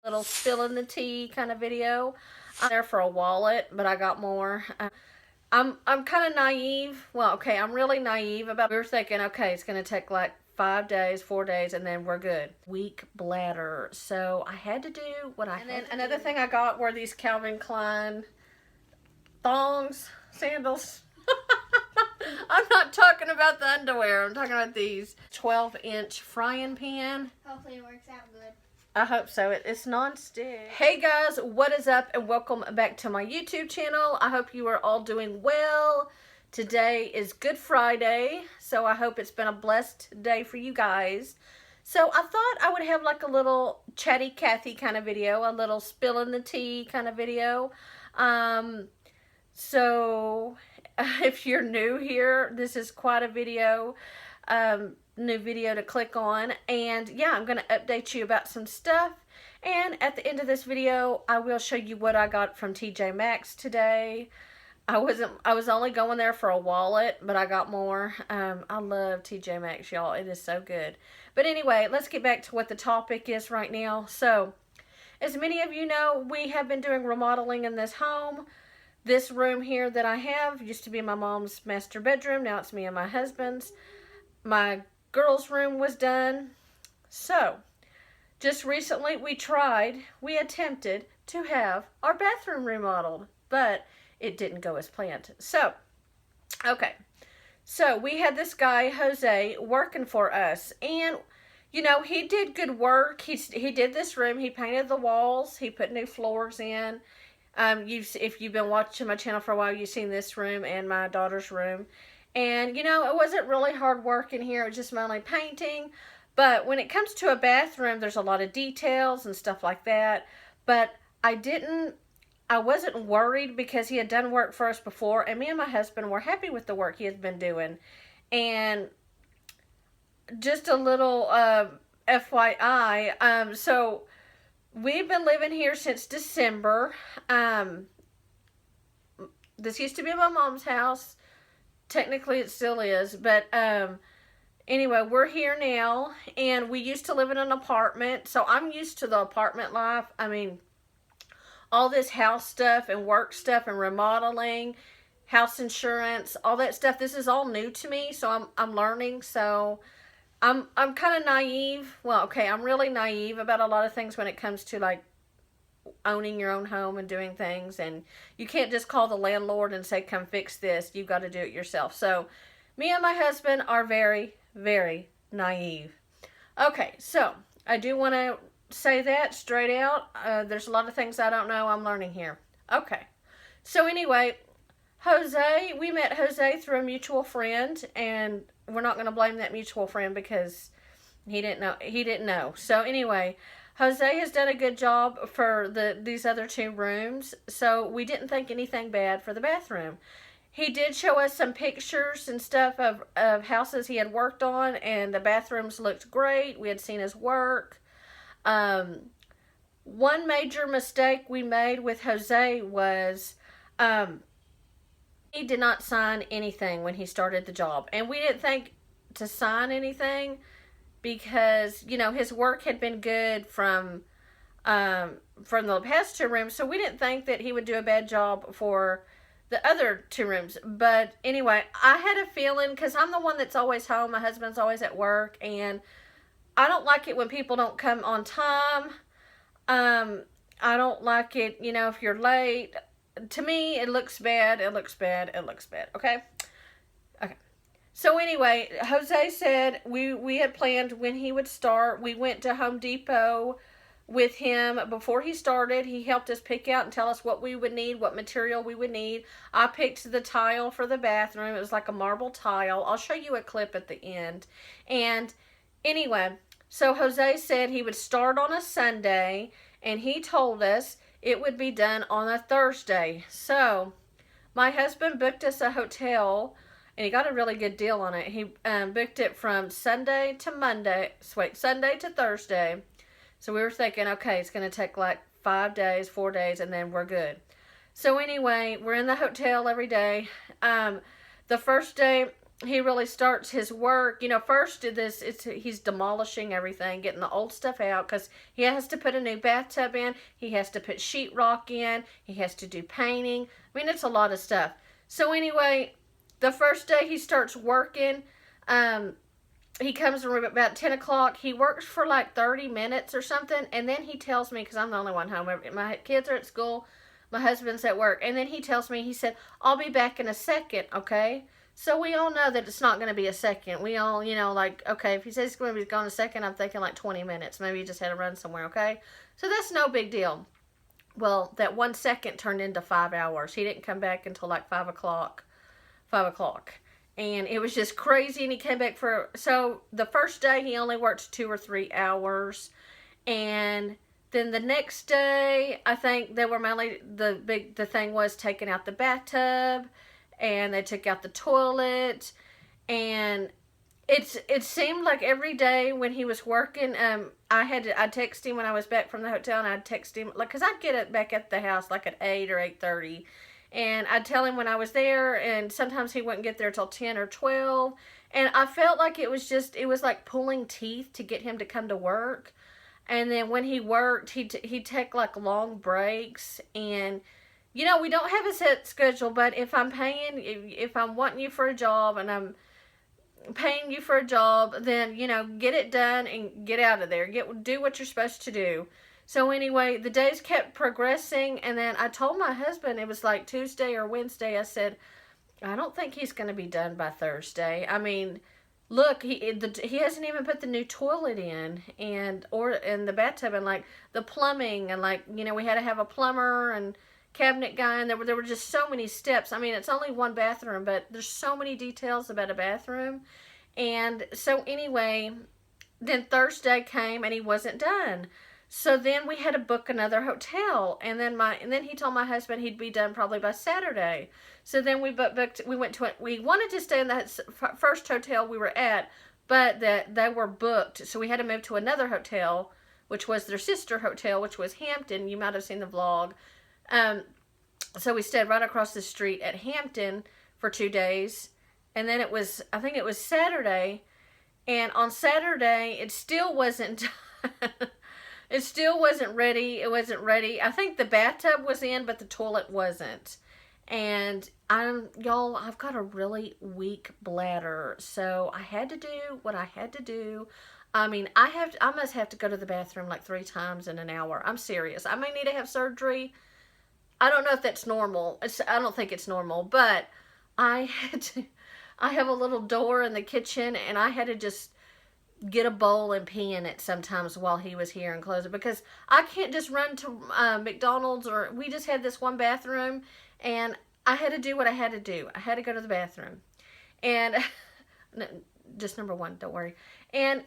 Little spilling the tea kind of video. I'm there for a wallet, but I got more. I'm kind of naive. Well, okay, I'm really naive about. We were thinking, okay, it's gonna take like 5 days, 4 days, and then we're good. Weak bladder, so I had to do what I. And then another thing I got were these Calvin Klein thongs, sandals. I'm not talking about the underwear. I'm talking about these 12-inch frying pan. Hopefully it works out good. I hope so. It's non-stick. Hey guys, what is up and welcome back to my YouTube channel. I hope you are all doing well. Today is Good Friday, so I hope it's been a blessed day for you guys. So I thought I would have like a little chatty Cathy kind of video, a little spilling the tea kind of video. So if you're new here, this is quite a video. New video to click on, and yeah, I'm going to update you about some stuff, and at the end of this video I will show you what I got from MAXX today. I was only going there for a wallet, but I got more. I love MAXX, y'all. It is so good. But anyway, let's get back to what the topic is right now. So as many of you know, we have been doing remodeling in this home. This room here that I have used to be my mom's master bedroom. Now it's me and my husband's. My girls' room was done. So, just recently we attempted to have our bathroom remodeled, but it didn't go as planned. So, okay. So, we had this guy, Jose, working for us, and, you know, he did good work. He did this room. He painted the walls. He put new floors in. If you've been watching my channel for a while, you've seen this room and my daughter's room. And, you know, it wasn't really hard work in here. It was just mainly painting. But when it comes to a bathroom, there's a lot of details and stuff like that. But I wasn't worried because he had done work for us before. And me and my husband were happy with the work he has been doing. And just a little FYI, so we've been living here since December. This used to be my mom's house. Technically, it still is, but anyway, we're here now, and we used to live in an apartment, so I'm used to the apartment life. I mean, all this house stuff and work stuff and remodeling, house insurance, all that stuff, this is all new to me, so I'm learning, so I'm kind of naive. Well, okay, I'm really naive about a lot of things when it comes to, like, owning your own home and doing things, and you can't just call the landlord and say come fix this. You've got to do it yourself. So me and my husband are very, very naive. Okay, so I do want to say that straight out. There's a lot of things I don't know. I'm learning here. Okay, so anyway, Jose, we met Jose through a mutual friend, and we're not going to blame that mutual friend because he didn't know. So anyway, Jose has done a good job for these other two rooms, so we didn't think anything bad for the bathroom. He did show us some pictures and stuff of houses he had worked on, and the bathrooms looked great. We had seen his work. One major mistake we made with Jose was he did not sign anything when he started the job, and we didn't think to sign anything because, you know, his work had been good from the past two rooms, so we didn't think that he would do a bad job for the other two rooms. But anyway, I had a feeling, because I'm the one that's always home, my husband's always at work, and I don't like it when people don't come on time. I don't like it, you know, if you're late. To me, it looks bad, it looks bad, it looks bad, okay? Okay. So anyway, Jose said we had planned when he would start. We went to Home Depot with him before he started. He helped us pick out and tell us what we would need, what material we would need. I picked the tile for the bathroom. It was like a marble tile. I'll show you a clip at the end. And anyway, so Jose said he would start on a Sunday, and he told us it would be done on a Thursday. So my husband booked us a hotel, and he got a really good deal on it. He booked it from Sunday to Thursday. So we were thinking, okay, it's going to take like 5 days, 4 days, and then we're good. So anyway, we're in the hotel every day. The first day, he really starts his work. You know, first he's demolishing everything, getting the old stuff out because he has to put a new bathtub in. He has to put sheetrock in. He has to do painting. I mean, it's a lot of stuff. So anyway, the first day he starts working, he comes around about 10 o'clock. He works for like 30 minutes or something, and then he tells me, because I'm the only one home, my kids are at school, my husband's at work, and then he tells me, he said, I'll be back in a second, okay? So we all know that it's not going to be a second. We all, you know, like, okay, if he says he's going to be gone a second, I'm thinking like 20 minutes. Maybe he just had to run somewhere, okay? So that's no big deal. Well, that 1 second turned into 5 hours. He didn't come back until like 5 o'clock. 5 o'clock. And it was just crazy, and he came back so the first day he only worked 2 or 3 hours. And then the next day, I think they were mainly, the thing was taking out the bathtub, and they took out the toilet, and it seemed like every day when he was working, I'd text him when I was back from the hotel, and I'd text him, like, because I'd get it back at the house like at 8 or 8:30, and I'd tell him when I was there, and sometimes he wouldn't get there till 10 or 12, and I felt like it was like pulling teeth to get him to come to work. And then when he worked, he'd take like long breaks, and you know, we don't have a set schedule, but if I'm wanting you for a job and I'm paying you for a job, then, you know, get it done and get out of there. Do what you're supposed to do. So anyway, the days kept progressing, and then I told my husband, it was like Tuesday or Wednesday, I said, I don't think he's going to be done by Thursday. I mean, look, he hasn't even put the new toilet in, and the bathtub, and like the plumbing, and like, you know, we had to have a plumber and cabinet guy, and there were just so many steps. I mean, it's only one bathroom, but there's so many details about a bathroom. And so anyway, then Thursday came and he wasn't done. So then we had to book another hotel, and then he told my husband he'd be done probably by Saturday. So then we wanted to stay in the first hotel we were at, but they were booked. So we had to move to another hotel, which was their sister hotel, which was Hampton. You might have seen the vlog. So we stayed right across the street at Hampton for 2 days. And then I think it was Saturday. And on Saturday, it still wasn't done. It still wasn't ready. It wasn't ready. I think the bathtub was in, but the toilet wasn't. And y'all, I've got a really weak bladder. So I had to do what I had to do. I mean, I must have to go to the bathroom like 3 times in an hour. I'm serious. I may need to have surgery. I don't know if that's normal. I don't think it's normal, but I have a little door in the kitchen, and I had to just get a bowl and pee in it sometimes while he was here and close it, because I can't just run to McDonald's, or we just had this one bathroom, and I had to do what I had to do. I had to go to the bathroom. And just number one, don't worry. And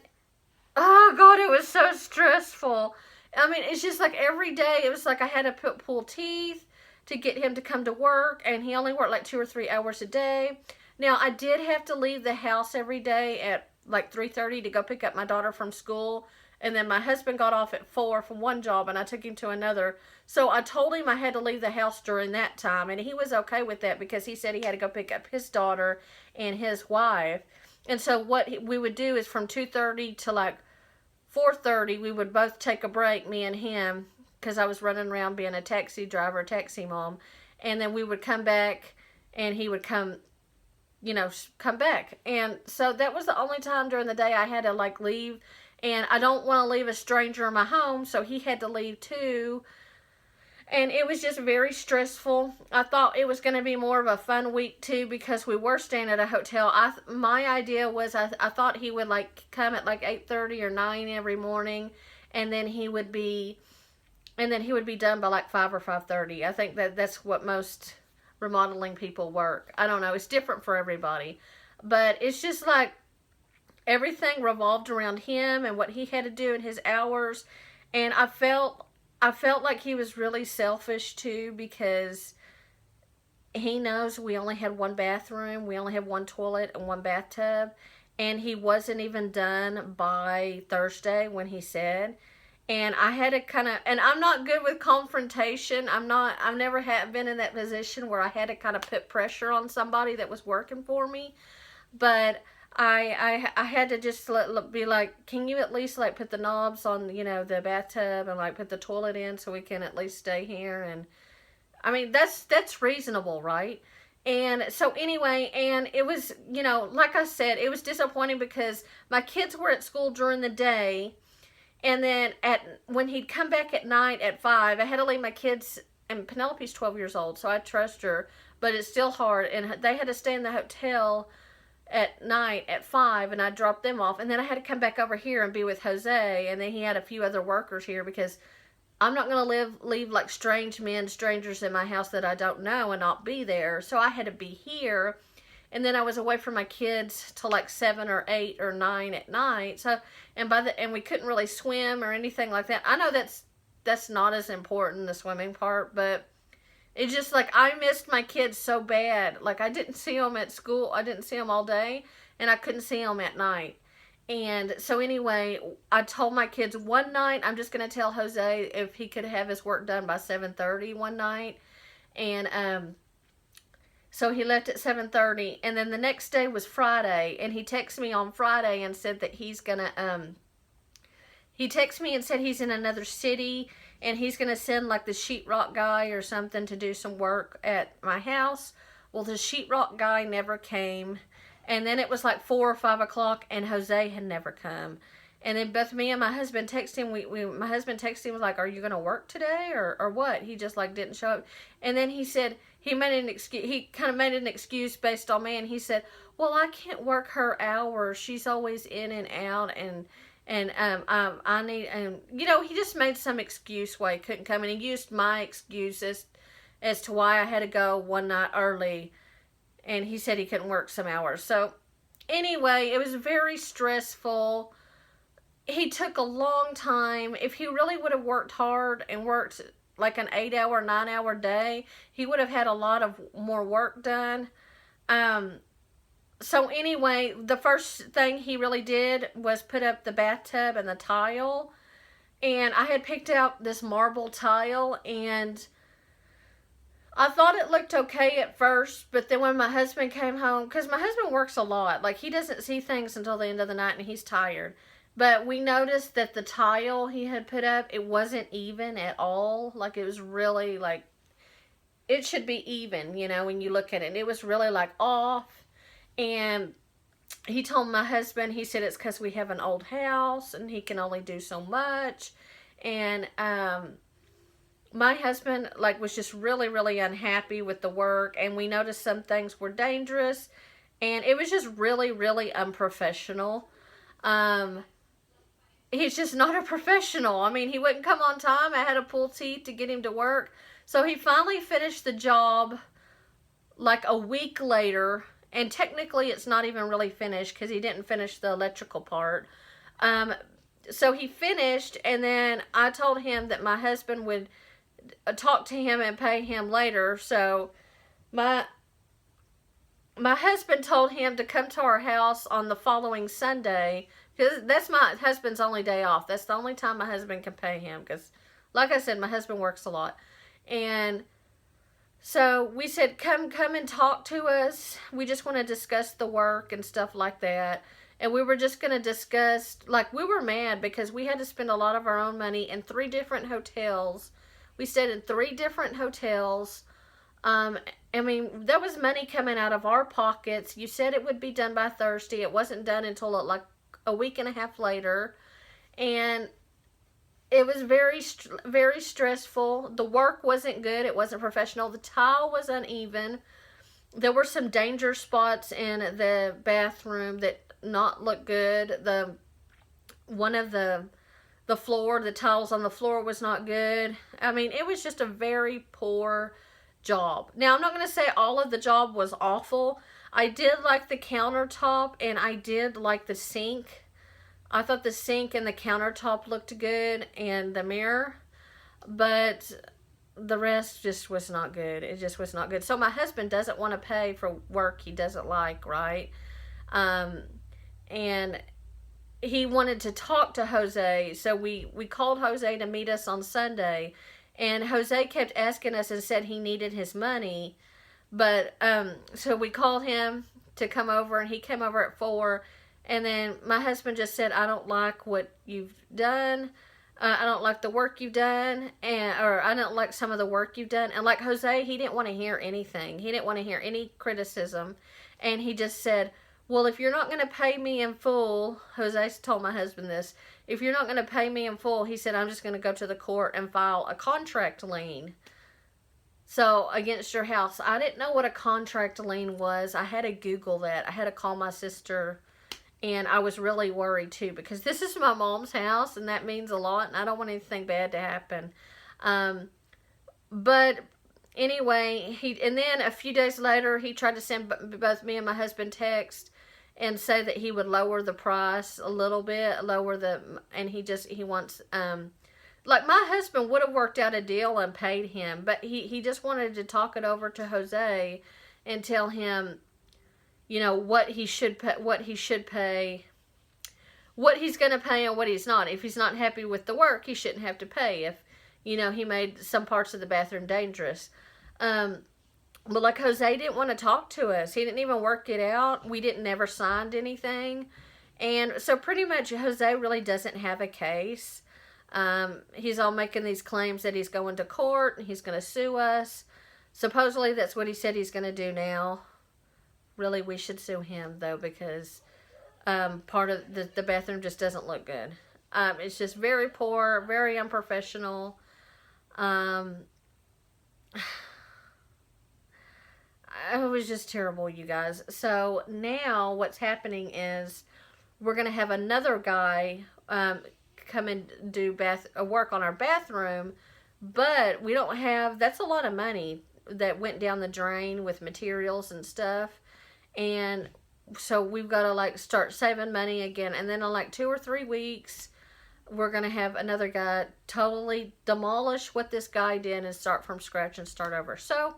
oh God, it was so stressful. I mean, it's just like every day, it was like I had to pull teeth to get him to come to work, and he only worked like 2 or 3 hours a day. Now, I did have to leave the house every day at like 3:30 to go pick up my daughter from school, and then my husband got off at 4 from one job, and I took him to another. So I told him I had to leave the house during that time, and he was okay with that because he said he had to go pick up his daughter and his wife. And so what we would do is from 2:30 to like 4:30, we would both take a break, me and him, because I was running around being a taxi driver, taxi mom. And then we would come back, and he would come back. And so that was the only time during the day I had to like leave. And I don't want to leave a stranger in my home, so he had to leave too. And it was just very stressful. I thought it was going to be more of a fun week too, because we were staying at a hotel. My idea was I thought he would like come at like 8:30 or 9 every morning, and then he would be done by like 5 or 5:30. I think that's what most remodeling people work. I don't know. It's different for everybody. But it's just like everything revolved around him and what he had to do in his hours. And I felt like he was really selfish too, because he knows we only had one bathroom, we only had one toilet and one bathtub, and he wasn't even done by Thursday when he said. And I had to and I'm not good with confrontation. I've never been in that position where I had to kind of put pressure on somebody that was working for me. but I had to just be like, can you at least like put the knobs on, you know, the bathtub and like put the toilet in so we can at least stay here? And I mean, that's reasonable, right? And so anyway, and it was, you know, like I said, it was disappointing because my kids were at school during the day, and then when he'd come back at night at 5, I had to leave my kids, and Penelope's 12 years old, so I trust her, but it's still hard, and they had to stay in the hotel at night at 5, and I dropped them off, and then I had to come back over here and be with Jose, and then he had a few other workers here because I'm not going to leave like strangers in my house that I don't know and not be there. So I had to be here. And then I was away from my kids till like 7 or 8 or 9 at night. So, and we couldn't really swim or anything like that. I know that's not as important, the swimming part, but it's just like I missed my kids so bad. Like I didn't see them at school. I didn't see them all day, and I couldn't see them at night. And so anyway, I told my kids one night, I'm just going to tell Jose if he could have his work done by 7:30 one night. And so he left at 7:30. And then the next day was Friday. And he texted me on Friday and said that he's going to, he texted me and said he's in another city. And he's going to send like the sheetrock guy or something to do some work at my house. Well, the sheetrock guy never came. And then it was like 4 or 5 o'clock, and Jose had never come. And then both me and my husband texted him. My husband texted him, was like, are you going to work today or what? He just like didn't show up. And then he said, he made an excuse. He kind of made an excuse based on me. And he said, well, I can't work her hours. She's always in and out. And I need, and you know, he just made some excuse why he couldn't come. And he used my excuses as to why I had to go one night early. And he said he couldn't work some hours. So anyway, it was very stressful. He took a long time. If he really would have worked hard and worked like an 8-hour, 9-hour day, he would have had a lot of more work done. So anyway, the first thing he really did was put up the bathtub and the tile. And I had picked out this marble tile, and I thought it looked okay at first, but then when my husband came home, because my husband works a lot, like he doesn't see things until the end of the night and he's tired. But we noticed that the tile he had put up, it wasn't even at all. Like it was really like, it should be even, you know, when you look at it. It was really like off. And he told my husband, he said it's because we have an old house and he can only do so much. And, my husband like was just really, really unhappy with the work, and we noticed some things were dangerous, and it was just really, really unprofessional. He's just not a professional. I mean, he wouldn't come on time. I had to pull teeth to get him to work. So he finally finished the job like a week later, and technically it's not even really finished because he didn't finish the electrical part. So he finished, and then I told him that my husband would talk to him and pay him later. So my husband told him to come to our house on the following Sunday, because that's my husband's only day off. That's the only time my husband can pay him, because like I said, my husband works a lot. And so we said, come and talk to us. We just want to discuss the work and stuff like that. And we were just going to discuss, like, we were mad because we had to spend a lot of our own money in 3 different hotels. We stayed in 3 different hotels. I mean, there was money coming out of our pockets. You said it would be done by Thursday. It wasn't done until like a week and a half later. And it was very, very stressful. The work wasn't good. It wasn't professional. The tile was uneven. There were some danger spots in the bathroom that not look good. One of the floor, the tiles on the floor was not good. I mean, it was just a very poor job. Now, I'm not going to say all of the job was awful. I did like the countertop, and I did like the sink. I thought the sink and the countertop looked good, and the mirror, but the rest just was not good. It just was not good. So my husband doesn't want to pay for work he doesn't like, right? And he wanted to talk to Jose, so we called Jose to meet us on Sunday, and Jose kept asking us and said he needed his money, but so we called him to come over, and he came over at 4. And then my husband just said, I don't like what you've done. I don't like the work you've done, or I don't like some of the work you've done. And like Jose, he didn't want to hear anything. He didn't want to hear any criticism. And he just said, well, if you're not going to pay me in full, Jose told my husband this, if you're not going to pay me in full, he said, I'm just going to go to the court and file a contract lien. So, against your house. I didn't know what a contract lien was. I had to Google that. I had to call my sister. And I was really worried too, because this is my mom's house, and that means a lot, and I don't want anything bad to happen. But anyway, and then a few days later, he tried to send both me and my husband text and say that he would lower the price a little bit, and he wants, like my husband would have worked out a deal and paid him, but he just wanted to talk it over to Jose and tell him, you know, what he should pay, what he's going to pay and what he's not. If he's not happy with the work, he shouldn't have to pay. If, you know, he made some parts of the bathroom dangerous. But like Jose didn't want to talk to us. He didn't even work it out. We never signed anything. And so pretty much Jose really doesn't have a case. He's all making these claims that he's going to court and he's going to sue us. Supposedly that's what he said he's going to do now. Really, we should sue him, though, because part of the bathroom just doesn't look good. It's just very poor, very unprofessional. It was just terrible, you guys. So now what's happening is we're going to have another guy come and do work on our bathroom, but we don't have, that's a lot of money that went down the drain with materials and stuff. And so we've got to like start saving money again. And then in like 2 or 3 weeks, we're going to have another guy totally demolish what this guy did and start from scratch and start over. So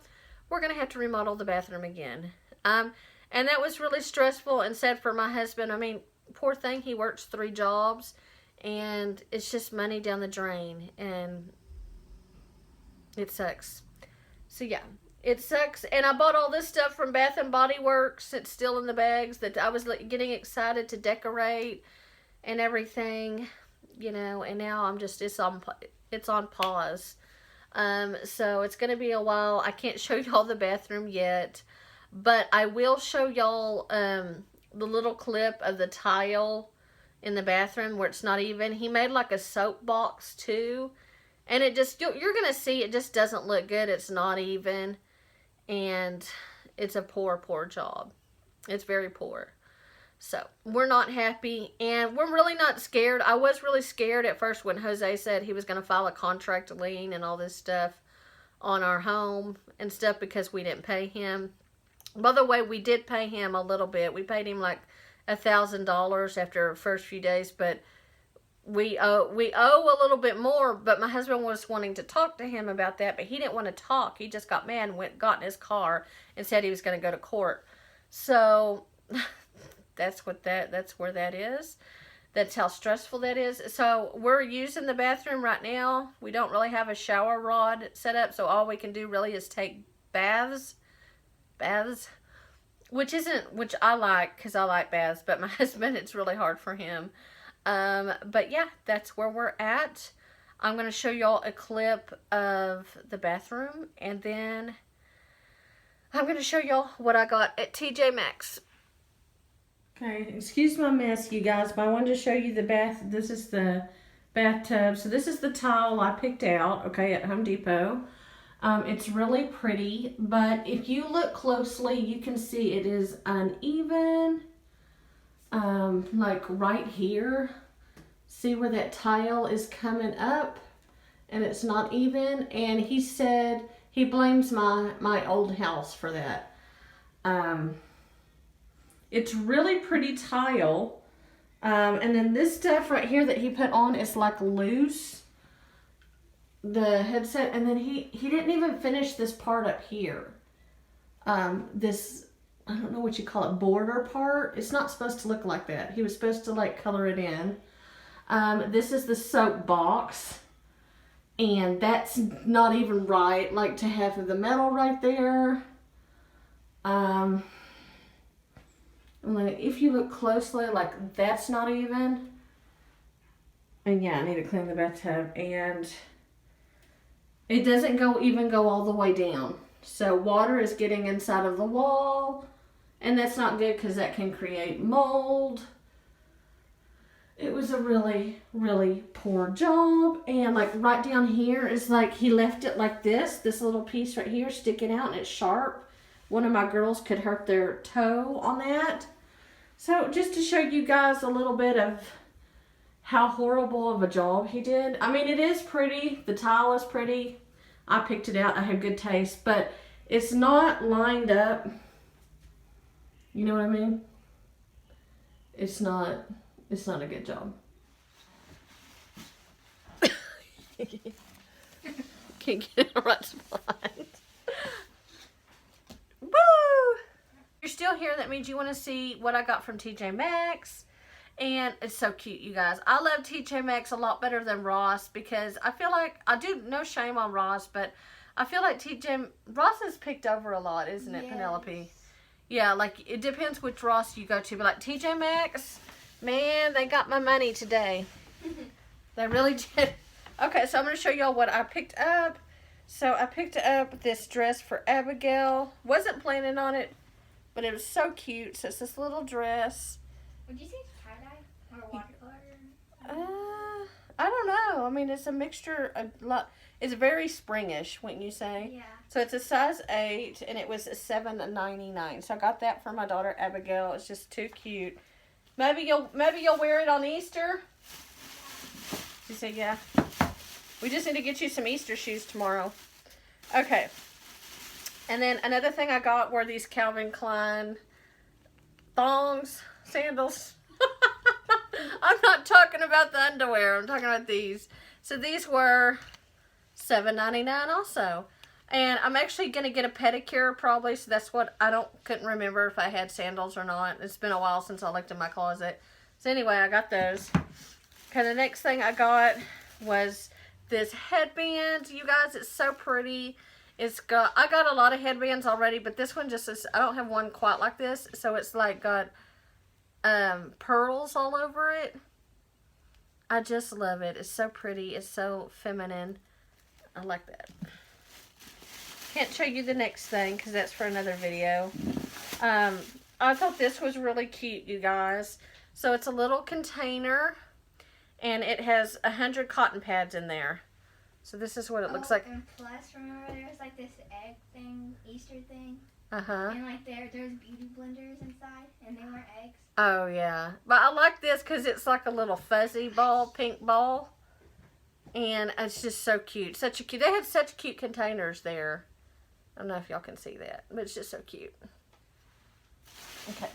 we're going to have to remodel the bathroom again. And that was really stressful and sad for my husband. I mean, poor thing, he works 3 jobs and it's just money down the drain and it sucks. So yeah. It sucks, and I bought all this stuff from Bath & Body Works. It's still in the bags that I was getting excited to decorate and everything, you know, and now I'm just, it's on pause. So it's going to be a while. I can't show y'all the bathroom yet, but I will show y'all the little clip of the tile in the bathroom where it's not even. He made like a soap box too, and it just, you're going to see it just doesn't look good. It's not even. And it's a poor job. It's very poor. So, we're not happy. And we're really not scared. I was really scared at first when Jose said he was going to file a contract lien and all this stuff on our home and stuff because we didn't pay him. By the way, we did pay him a little bit. We paid him like $1,000 after the first few days, but we owe a little bit more, but my husband was wanting to talk to him about that, but he didn't want to talk. He just got mad and got in his car and said he was going to go to court. So that's where that is. That's how stressful that is. So we're using the bathroom right now. We don't really have a shower rod set up, so all we can do really is take baths, which I like because I like baths, but my husband, it's really hard for him. But yeah, that's where we're at. I'm going to show y'all a clip of the bathroom, and then I'm going to show y'all what I got at TJ Maxx. Okay, excuse my mess, you guys, but I wanted to show you the this is the bathtub. So this is the tile I picked out, okay, at Home Depot. It's really pretty, but if you look closely, you can see it is uneven. Like right here, see where that tile is coming up and it's not even, and he said he blames my old house for that. It's really pretty tile, and then this stuff right here that he put on is like loose, the headset, and then he didn't even finish this part up here. This, I don't know what you call it, border part. It's not supposed to look like that. He was supposed to like color it in. This is the soap box, and that's not even right, like to have the metal right there. And like, if you look closely, like that's not even. And yeah, I need to clean the bathtub. And it doesn't even go all the way down. So water is getting inside of the wall. And that's not good because that can create mold. It was a really, really poor job. And like right down here is like he left it like this little piece right here sticking out and it's sharp. One of my girls could hurt their toe on that. So just to show you guys a little bit of how horrible of a job he did. I mean, it is pretty. The tile is pretty. I picked it out. I have good taste, but it's not lined up. You know what I mean? It's not a good job. Can't get in the right spot. Woo! You're still here. That means you want to see what I got from TJ Maxx. And it's so cute, you guys. I love TJ Maxx a lot better than Ross because I feel like, I do, no shame on Ross, but I feel like Ross is picked over a lot, isn't it, Penelope? Yeah, like it depends which Ross you go to, but like TJ Maxx, man, they got my money today. They really did. Okay, so I'm going to show y'all what I picked up. So I picked up this dress for Abigail. Wasn't planning on it, but it was so cute. So it's this little dress. Would you say it's tie-dye or watercolor? I don't know. I mean, it's a mixture, it's very springish, wouldn't you say? Yeah. So it's a size 8, and it was $7.99. So I got that for my daughter Abigail. It's just too cute. Maybe you'll wear it on Easter. She said, yeah. We just need to get you some Easter shoes tomorrow. Okay. And then another thing I got were these Calvin Klein sandals. I'm not talking about the underwear. I'm talking about these. So these were $7.99 also. And I'm actually going to get a pedicure probably. So that's what couldn't remember if I had sandals or not. It's been a while since I looked in my closet. So anyway, I got those. Okay, the next thing I got was this headband. You guys, it's so pretty. I got a lot of headbands already, but this one just is, I don't have one quite like this. So it's like got pearls all over it. I just love it. It's so pretty. It's so feminine. I like that. Can't show you the next thing because that's for another video. I thought this was really cute, you guys. So it's a little container and it has 100 cotton pads in there. So this is what it looks like. And plus, remember there was like this egg thing, Easter thing? Uh-huh. And like there's beauty blenders inside and they were eggs. Oh, yeah. But I like this because it's like a little fuzzy ball, pink ball. And it's just so cute. They had such cute containers there. I don't know if y'all can see that, but it's just so cute. Okay.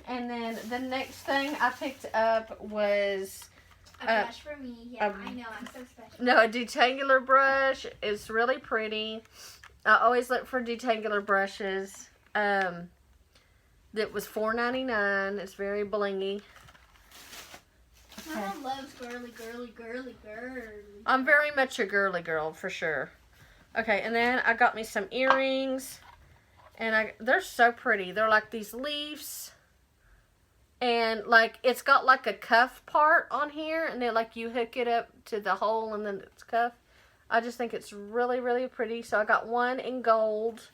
And then the next thing I picked up was a brush for me. Yeah, I know. I'm so special. No, a detangular brush. It's really pretty. I always look for detangular brushes. That was $4.99. It's very blingy. My mom loves girly. I'm very much a girly girl for sure. Okay, and then I got me some earrings, and they're so pretty. They're like these leaves, and like it's got like a cuff part on here, and then like you hook it up to the hole, and then it's cuff. I just think it's really, really pretty. So I got one in gold,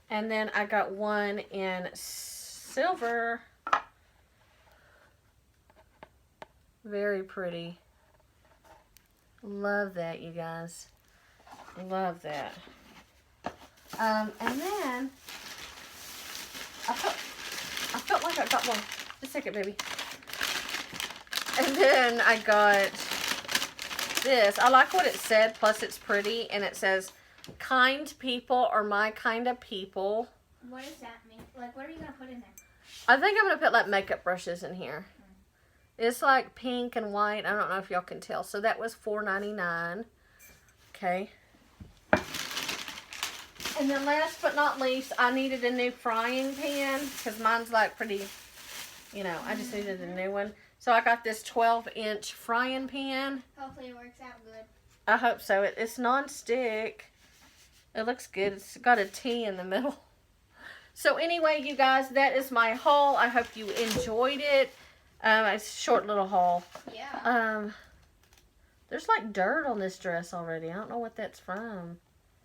and then I got one in silver. Very pretty. Love that, you guys. Love that. And then I felt like I got one. Just a second, baby. And then I got this. I like what it said, plus it's pretty, and it says, kind people are my kind of people. What does that mean? Like, what are you going to put in there? I think I'm going to put like makeup brushes in here. It's like pink and white. I don't know if y'all can tell. So that was $4.99. Okay. And then last but not least, I needed a new frying pan because mine's like pretty, you know, I just needed a new one. So I got this 12-inch frying pan. Hopefully it works out good. I hope so. It's non-stick. It looks good. It's got a T in the middle. So anyway, you guys, that is my haul. I hope you enjoyed it. It's a short little haul. Yeah. There's like dirt on this dress already. I don't know what that's from.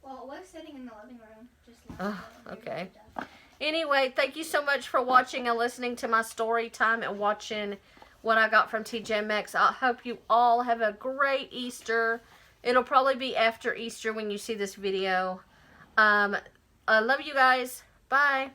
Well, it was sitting in the living room. Just Oh, okay. Anyway, thank you so much for watching and listening to my story time and watching what I got from TJ Maxx. I hope you all have a great Easter. It'll probably be after Easter when you see this video. I love you guys. Bye.